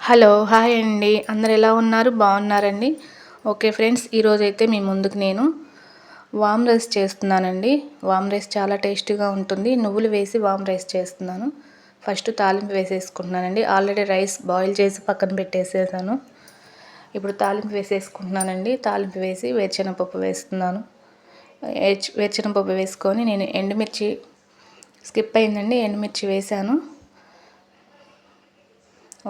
Hello hi అండి, అందరు ఎలా ఉన్నారు? బాగున్నారండి. ఓకే ఫ్రెండ్స్, ఈరోజైతే మీ ముందుకు నేను వామ్ రైస్ చేస్తున్నానండి. వామ్ రైస్ చాలా టేస్టీగా ఉంటుంది. నువ్వులు వేసి వామ్ రైస్ చేస్తున్నాను. ఫస్ట్ తాలింపు వేసేసుకుంటున్నానండి. ఆల్రెడీ రైస్ బాయిల్ చేసి పక్కన పెట్టేసేసాను. ఇప్పుడు తాలింపు వేసేసుకుంటున్నానండి. తాలింపు వేసి వేరుశనగపప్పు వేస్తున్నాను. వేరుశనగపప్పు వేసుకొని నేను ఎండుమిర్చి స్కిప్ అయిందండి, ఎండుమిర్చి వేసాను.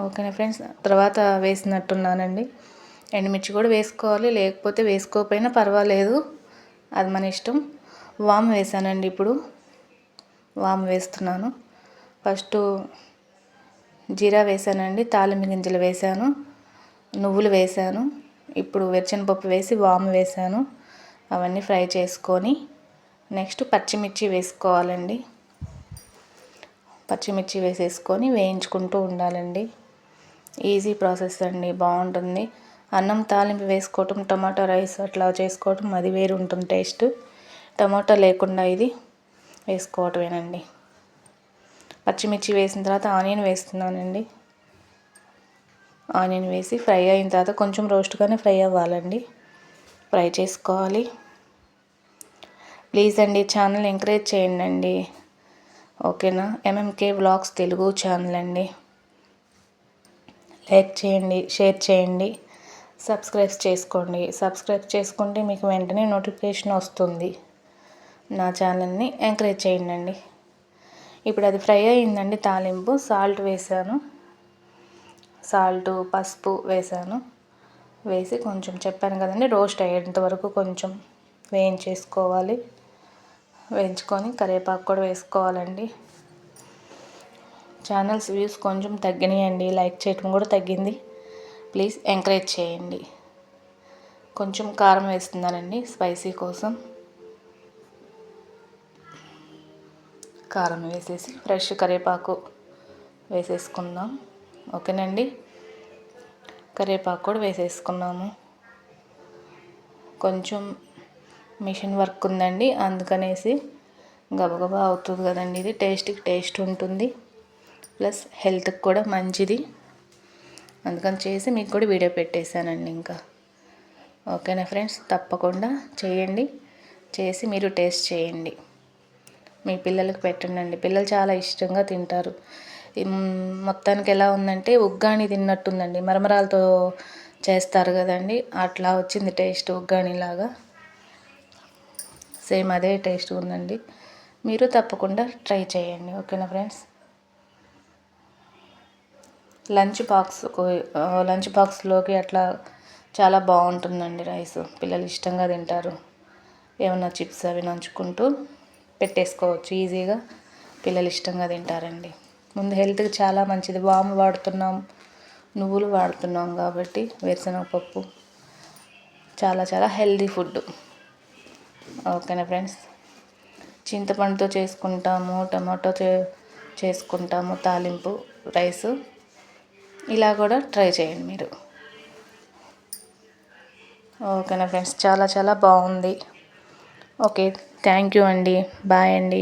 ఓకేనా ఫ్రెండ్స్, తర్వాత వేసినట్టున్నానండి. ఎండుమిర్చి కూడా వేసుకోవాలి, లేకపోతే వేసుకోకపోయినా పర్వాలేదు, అది మన ఇష్టం. వాము వేసానండి. ఇప్పుడు వాము వేస్తున్నాను. ఫస్ట్ జీరా వేసానండి, తాలింపు గింజలు వేసాను, నువ్వులు వేసాను. ఇప్పుడు వెచ్చనపప్పు వేసి వాము వేసాను. అవన్నీ ఫ్రై చేసుకొని నెక్స్ట్ పచ్చిమిర్చి వేసుకోవాలండి. పచ్చిమిర్చి వేసేసుకొని వేయించుకుంటూ ఉండాలండి. ఈజీ ప్రాసెస్ అండి, బాగుంటుంది. అన్నం తాలింపు వేసుకోవటం, టమాటా రైస్ అట్లా చేసుకోవటం అది వేరు ఉంటుంది టేస్ట్. టమాటా లేకుండా ఇది వేసుకోవటమేనండి. పచ్చిమిర్చి వేసిన తర్వాత ఆనియన్ వేస్తున్నానండి. ఆనియన్ వేసి ఫ్రై అయిన తర్వాత కొంచెం రోస్ట్గానే ఫ్రై అవ్వాలండి, ఫ్రై చేసుకోవాలి. ప్లీజ్ అండి, ఛానల్ ఎంకరేజ్ చేయండి. ఓకేనా? ఎంఎంకే వ్లాగ్స్ తెలుగు ఛానల్ అండి. లైక్ చేయండి, షేర్ చేయండి, సబ్స్క్రైబ్ చేసుకోండి. సబ్స్క్రైబ్ చేసుకుంటే మీకు వెంటనే నోటిఫికేషన్ వస్తుంది. నా ఛానల్ని ఎంకరేజ్ చేయండి. ఇప్పుడు అది ఫ్రై అయిందండి. తాలింపు సాల్ట్ వేసాను, సాల్ట్ పసుపు వేసాను. వేసి కొంచెం చెప్పాను కదండి, రోస్ట్ అయ్యేంత వరకు కొంచెం వేయించేసుకోవాలి. వేయించుకొని కరివేపాకు కూడా వేసుకోవాలండి. ఛానల్స్ వ్యూస్ కొంచెం తగ్గినాయండి, లైక్ చేయటం కూడా తగ్గింది. ప్లీజ్ ఎంకరేజ్ చేయండి. కొంచెం కారం వేస్తున్నానండి స్పైసీ కోసం. కారం వేసేసి ఫ్రెష్ కరివేపాకు వేసేసుకుందాం. ఓకేనండి, కరివేపాకు కూడా వేసేసుకున్నాము. కొంచెం మిషన్ వర్క్ ఉందండి, అందుకనేసి గబగబా అవుతుంది కదండి. ఇది టేస్ట్ ఉంటుంది, ప్లస్ హెల్త్కి కూడా మంచిది. అందుకని చేసి మీకు కూడా వీడియో పెట్టేశానండి. ఇంకా ఓకేనా ఫ్రెండ్స్, తప్పకుండా చేయండి. చేసి మీరు టేస్ట్ చేయండి, మీ పిల్లలకు పెట్టండి. పిల్లలు చాలా ఇష్టంగా తింటారు. మొత్తానికి ఎలా ఉందంటే ఉగ్గాని తిన్నట్టుందండి. మరమరాలతో చేస్తారు కదండి, అట్లా వచ్చింది టేస్ట్. ఉగ్గానిలాగా సేమ్ అదే టేస్ట్ ఉందండి. మీరు తప్పకుండా ట్రై చేయండి. ఓకేనా ఫ్రెండ్స్? లంచ్ బాక్స్లోకి అట్లా చాలా బాగుంటుందండి రైస్. పిల్లలు ఇష్టంగా తింటారు. ఏమన్నా చిప్స్ అవి నంచుకుంటూ పెట్టేసుకోవచ్చు ఈజీగా. పిల్లలు ఇష్టంగా తింటారండి. ముందు హెల్త్కి చాలా మంచిది. వాము వాడుతున్నాం, నువ్వులు వాడుతున్నాం కాబట్టి వేరుశనగపప్పు చాలా చాలా హెల్తీ ఫుడ్. ఓకేనా ఫ్రెండ్స్? చింతపండుతో చేసుకుంటాము, టమాటో చేసుకుంటాము తాలింపు రైసు. ఇలా కూడా ట్రై చేయండి మీరు. ఓకేనా ఫ్రెండ్స్, చాలా చాలా బాగుంది. ఓకే, థ్యాంక్ యూ అండి. బాయ్ అండి.